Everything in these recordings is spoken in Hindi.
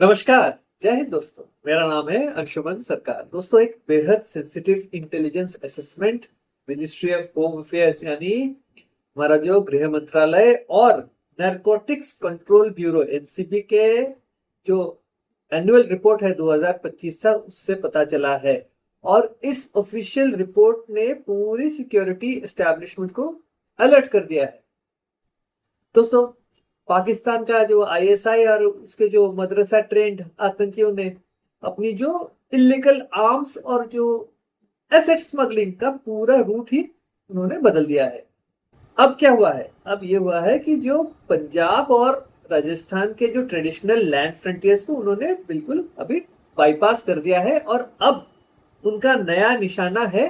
नमस्कार। जय हिंद दोस्तों। मेरा नाम है अंशुमन सरकार। दोस्तों, एक बेहद sensitive intelligence assessment ministry of home affairs यानी हमारा जो गृह मंत्रालय और नारकोटिक्स कंट्रोल ब्यूरो एनसीबी के जो एनुअल रिपोर्ट है 2025 का, उससे पता चला है। और इस ऑफिशियल रिपोर्ट ने पूरी सिक्योरिटी एस्टैब्लिशमेंट को अलर्ट कर दिया है। दोस्तों, पाकिस्तान का जो आईएसआई और उसके जो मदरसा ट्रेंड आतंकियों ने अपनी जो इलीगल आर्म्स और जो एसेट स्मगलिंग का पूरा रूट ही उन्होंने बदल दिया है। अब क्या हुआ है? अब ये हुआ है कि जो पंजाब और राजस्थान के जो ट्रेडिशनल लैंड फ्रंटियर्स को उन्होंने बिल्कुल अभी बाईपास कर दिया है। और अब उनका नया निशाना है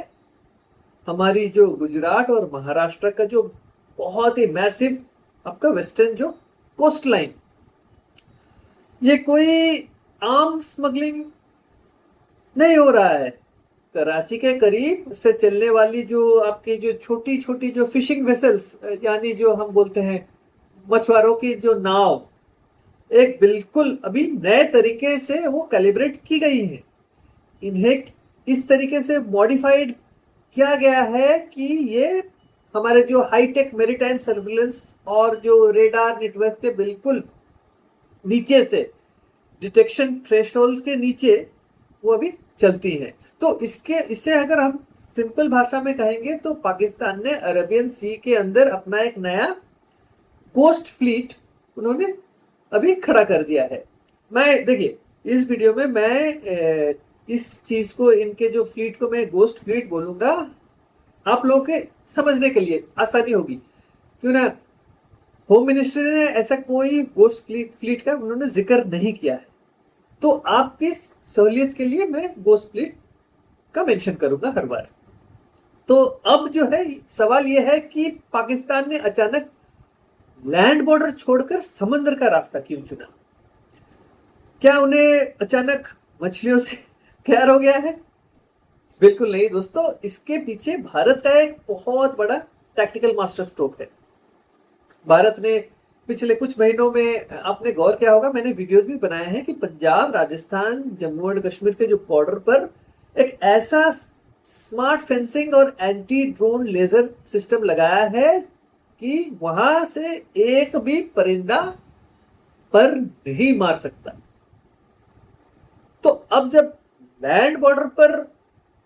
हमारी जो गुजरात और महाराष्ट्र का जो बहुत ही मैसिव आपका वेस्टर्न जो कोस्ट लाइन। ये कोई आर्म स्मगलिंग नहीं हो रहा है। कराची के करीब से चलने वाली जो आपकी जो छोटी छोटी जो फिशिंग वेसल्स यानी जो हम बोलते हैं मछुआरों की जो नाव, एक बिल्कुल अभी नए तरीके से वो कैलिब्रेट की गई है। इन्हें इस तरीके से मॉडिफाइड किया गया है कि ये हमारे जो हाईटेक मेरीटाइम सर्विलेंस और जो रेडार नेटवर्क के बिल्कुल नीचे से, डिटेक्शन थ्रेशोल्ड के नीचे वो अभी चलती हैं। तो इससे अगर हम सिंपल भाषा में कहेंगे तो पाकिस्तान ने अरेबियन सी के अंदर अपना एक नया कोस्ट फ्लीट उन्होंने अभी खड़ा कर दिया है। मैं देखिए, इस वीडियो में मैं इस चीज को, इनके जो फ्लीट को मैं गोस्ट फ्लीट बोलूंगा, आप लोगों के समझने के लिए आसानी होगी। क्यों ना, होम मिनिस्ट्री ने ऐसा कोई गोस्ट फ्लीट का उन्होंने जिक्र नहीं किया है, तो आपकी सहूलियत के लिए मैं गोस्ट फ्लीट का मेंशन करूंगा हर बार। तो अब जो है सवाल यह है कि पाकिस्तान ने अचानक लैंड बॉर्डर छोड़कर समंदर का रास्ता क्यों चुना? क्या उन्हें अचानक मछलियों से प्यार हो गया है? बिल्कुल नहीं दोस्तों। इसके पीछे भारत का एक बहुत बड़ा टैक्टिकल मास्टर स्ट्रोक है। भारत ने पिछले कुछ महीनों में, आपने गौर किया होगा, मैंने वीडियोस भी बनाए हैं कि पंजाब, राजस्थान, जम्मू एंड कश्मीर के जो बॉर्डर पर एक ऐसा स्मार्ट फेंसिंग और एंटी ड्रोन लेजर सिस्टम लगाया है कि वहां से एक भी परिंदा पर नहीं मार सकता। तो अब जब लैंड बॉर्डर पर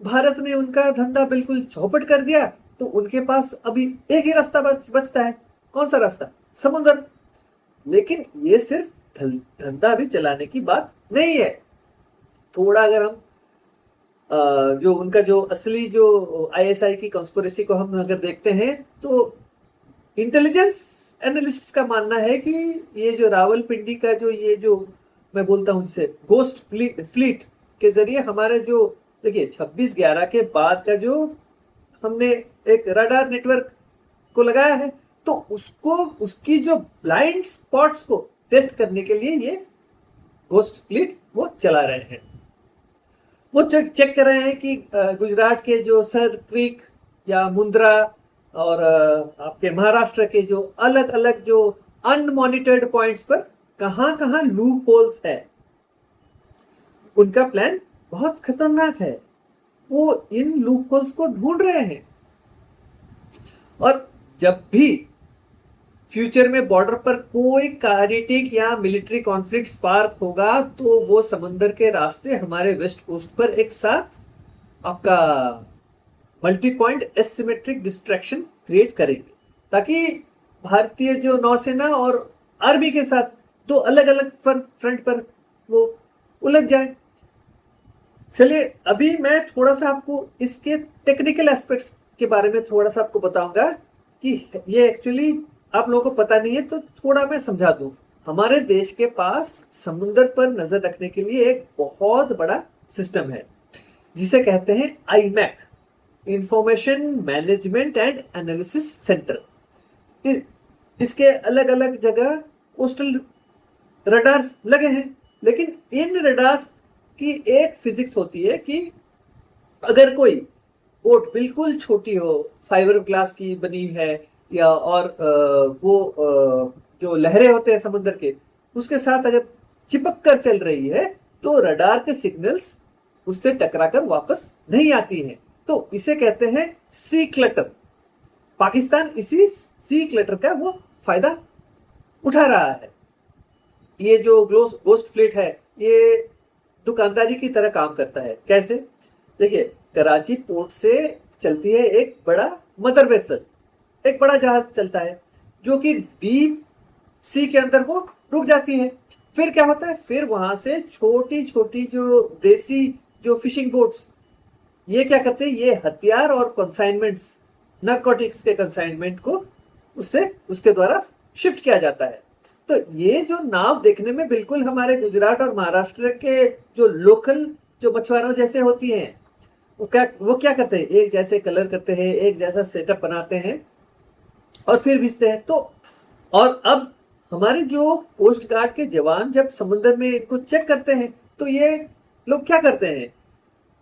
भारत ने उनका धंधा बिल्कुल चौपट कर दिया, तो उनके पास अभी एक ही रास्ता बचता है। कौन सा रास्ता? समुद्र। लेकिन ये सिर्फ धंधा भी चलाने की बात नहीं है। थोड़ा अगर हम जो उनका जो असली जो आईएसआई की कॉन्स्पिरेसी को हम अगर देखते हैं, तो इंटेलिजेंस एनालिस्ट का मानना है कि ये जो रावलपिंडी का जो ये जो मैं बोलता हूं जिसे गोस्ट फ्लीट के जरिए हमारे जो, देखिए 26/11 के बाद का जो हमने एक रडार नेटवर्क को लगाया है, तो उसको, उसकी जो ब्लाइंड स्पॉट्स को टेस्ट करने के लिए ये गोस्ट फ्लीट वो चला रहे हैं। वो चेक कर रहे हैं कि गुजरात के जो सर क्रीक या मुंद्रा और आपके महाराष्ट्र के जो अलग अलग जो अनमॉनिटर्ड पॉइंट्स पर कहां कहां लूप होल्स है। उनका प्लान बहुत खतरनाक है। वो इन लूप होल्स को ढूंढ रहे हैं। और जब भी फ्यूचर में बॉर्डर पर कोई काइनेटिक या मिलिट्री कॉन्फ्लिक्ट स्पार्क होगा, तो वो समंदर के रास्ते हमारे वेस्ट कोस्ट पर एक साथ आपका multi point asymmetric distraction create करेंगे, ताकि भारतीय जो नौसेना और आर्मी के साथ दो अलग अलग फ्रंट पर वो उलझ जाए। चलिए, अभी मैं थोड़ा सा आपको इसके टेक्निकल एस्पेक्ट्स के बारे में थोड़ा सा आपको बताऊंगा कि ये एक्चुअली आप लोगों को पता नहीं है, तो थोड़ा मैं समझा दूं। हमारे देश के पास समुद्र पर नजर रखने के लिए एक बहुत बड़ा सिस्टम है जिसे कहते हैं iMac, information management and analysis centre. इसके अलग अलग जगह कोस्टल रडार्स लगे हैं। लेकिन इन रडार्स की एक फिजिक्स होती है कि अगर कोई बोट बिल्कुल छोटी हो, फाइबर ग्लास की बनी है, या और वो जो लहरें होते हैं समुद्र के, उसके साथ अगर चिपक कर चल रही है तो रडार के सिग्नल्स उससे टकराकर वापस नहीं आती हैं। तो इसे कहते हैं सी क्लटर। पाकिस्तान इसी सी क्लटर का वो फायदा उठा रहा है। ये जो गोस्ट फ्लीट है ये दुकानदारी की तरह काम करता है। कैसे? देखिए, कराची पोर्ट से चलती है एक बड़ा मदर वेसल, एक बड़ा जहाज चलता है जो कि डीप सी के अंदर वो रुक जाती है। फिर क्या होता है, फिर वहां से छोटी छोटी जो देसी जो फिशिंग बोट्स, ये क्या करते हैं, ये हथियार और कंसाइनमेंट्स, नारकोटिक्स के कंसाइनमेंट को उससे उसके द्वारा शिफ्ट किया जाता है। तो ये जो नाव देखने में बिल्कुल हमारे गुजरात और महाराष्ट्र के जो लोकल जो मछुआरों जैसे होती हैं, वो क्या करते हैं, एक जैसे कलर करते हैं, एक जैसा सेटअप बनाते हैं और फिर भेजते हैं। तो और अब हमारे जो कोस्ट गार्ड के जवान जब समुद्र में इनको चेक करते हैं तो ये लोग क्या करते हैं,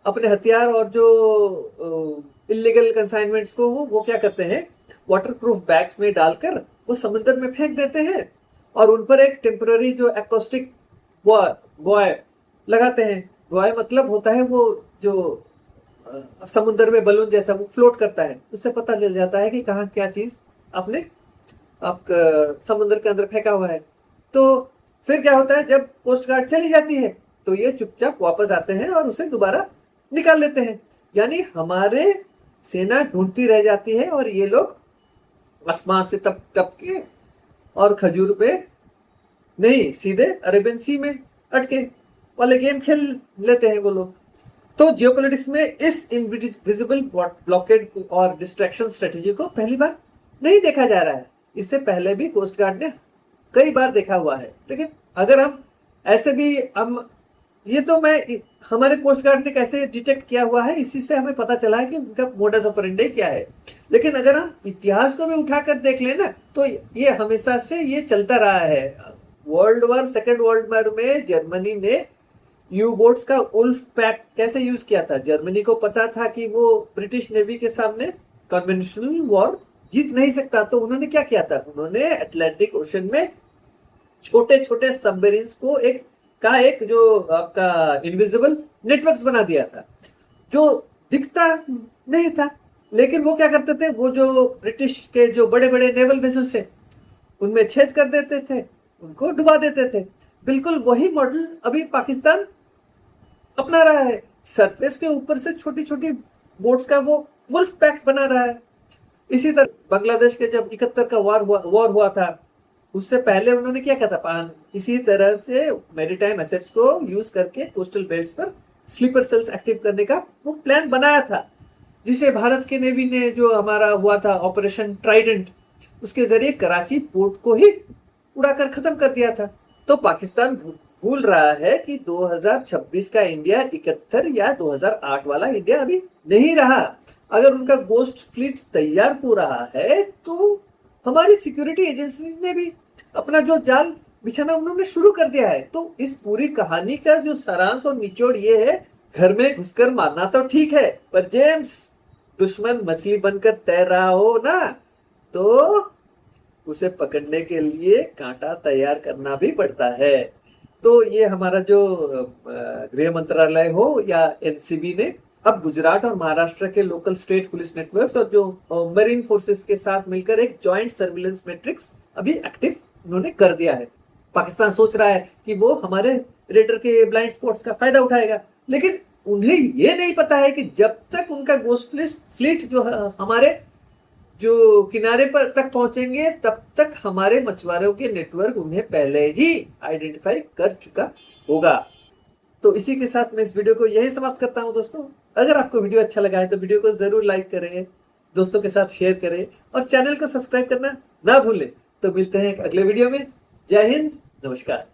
अपने हथियार और जो इलीगल कंसाइनमेंट्स को वो क्या करते हैं, वाटरप्रूफ बैग्स में डालकर वो समुद्र में फेंक देते हैं और उन पर एक टेम्पररी जो एक्रोस्टिक बॉय लगाते हैं। बॉय मतलब होता है वो जो समुद्र में बलून जैसा वो फ्लोट करता है, उससे पता चल जाता है कि कहाँ क्या चीज आपने समुद्र के अंदर फेंका हुआ है। तो फिर क्या होता है, जब कोस्ट गार्ड चली जाती है तो ये चुपचाप वापस आते हैं और उसे दोबारा निकाल लेते हैं। यानी हमारे सेना ढूंढती रह जाती है और ये लोग आसमान से टप टप के और खजूर पे नहीं, सीधे अरेबियन सी में अटके वाले गेम खेल लेते हैं वो लोग। तो जियोपॉलिटिक्स में इस इनविजिबल ब्लॉकेड और डिस्ट्रैक्शन स्ट्रेटेजी को पहली बार नहीं देखा जा रहा है। इससे पहले भी कोस्ट गार्ड ने कई बार देखा हुआ है। लेकिन अगर हम ऐसे भी ये तो मैं हमारे कोस्ट गार्ड ने कैसे डिटेक्ट किया हुआ है, इसी से हमें पता चला है कि उनका मोडस ऑपरेंडी क्या है। लेकिन अगर हम इतिहास को भी उठाकर देख लें ना, तो ये हमेशा से ये चलता रहा है। सेकेंड वर्ल्ड वॉर में जर्मनी ने यू बोट्स का उल्फ पैक कैसे यूज किया था। जर्मनी को पता था कि वो ब्रिटिश नेवी के सामने कन्वेंशनल वॉर जीत नहीं सकता, तो उन्होंने क्या किया था, उन्होंने अटलांटिक ओशन में छोटे छोटे सबमरीन्स को एक जो आपका इनविजिबल नेटवर्क्स बना दिया था, जो दिखता नहीं था। लेकिन वो क्या करते थे, वो जो ब्रिटिश के जो बड़े बड़े नेवल वेसल्स है उनमें छेद कर देते थे, उनको डुबा देते थे। बिल्कुल वही मॉडल अभी पाकिस्तान अपना रहा है। सरफेस के ऊपर से छोटी छोटी बोट्स का वो वुल्फ पैक बना रहा है। इसी तरह बांग्लादेश के जब 71 का वॉर हुआ था, उससे पहले उन्होंने क्या किया था, इसी तरह से मैरीटाइम एसेट्स को यूज करके कोस्टल बेल्ट्स पर स्लीपर सेल्स एक्टिव करने का वो प्लान बनाया था, जिसे भारत के नेवी ने जो हमारा हुआ था ऑपरेशन ट्राइडेंट, उसके जरिए कराची पोर्ट को ही उड़ाकर खत्म कर दिया था। तो पाकिस्तान भूल रहा है कि 2026 का इंडिया 71 या 2008 वाला इंडिया अभी नहीं रहा। अगर उनका गोस्ट फ्लीट तैयार हो रहा है तो हमारी सिक्योरिटी एजेंसी ने भी अपना जो जाल बिछाना उन्होंने शुरू कर दिया है। तो इस पूरी कहानी का जो सारांश और निचोड़ ये है, घर में घुसकर मारना तो ठीक है, पर जेम्स दुश्मन मछली बनकर तैर रहा हो ना, तो उसे पकड़ने के लिए कांटा तैयार करना भी पड़ता है। तो ये हमारा जो गृह मंत्रालय हो या एनसीबी ने अब गुजरात और महाराष्ट्र के लोकल स्टेट पुलिस नेटवर्क्स और जो मरीन फोर्सेस के साथ मिलकर एक जॉइंट सर्विलेंस मैट्रिक्स अभी एक्टिव उन्होंने कर दिया है। पाकिस्तान सोच रहा है कि वो हमारे रेडर के ब्लाइंड स्पॉट्स का फायदा उठाएगा, लेकिन उन्हें ये नहीं पता है कि जब तक उनका गोस्ट फ्लीट जो हमारे जो किनारे पर तक पहुंचेंगे तब तक हमारे मछुआरों के नेटवर्क उन्हें पहले ही आइडेंटिफाई कर चुका होगा। तो इसी के साथ मैं इस वीडियो को यही समाप्त करता हूं दोस्तों। अगर आपको वीडियो अच्छा लगा है तो वीडियो को जरूर लाइक करें, दोस्तों के साथ शेयर करें और चैनल को सब्सक्राइब करना ना भूलें। तो मिलते हैं एक अगले वीडियो में। जय हिंद, नमस्कार।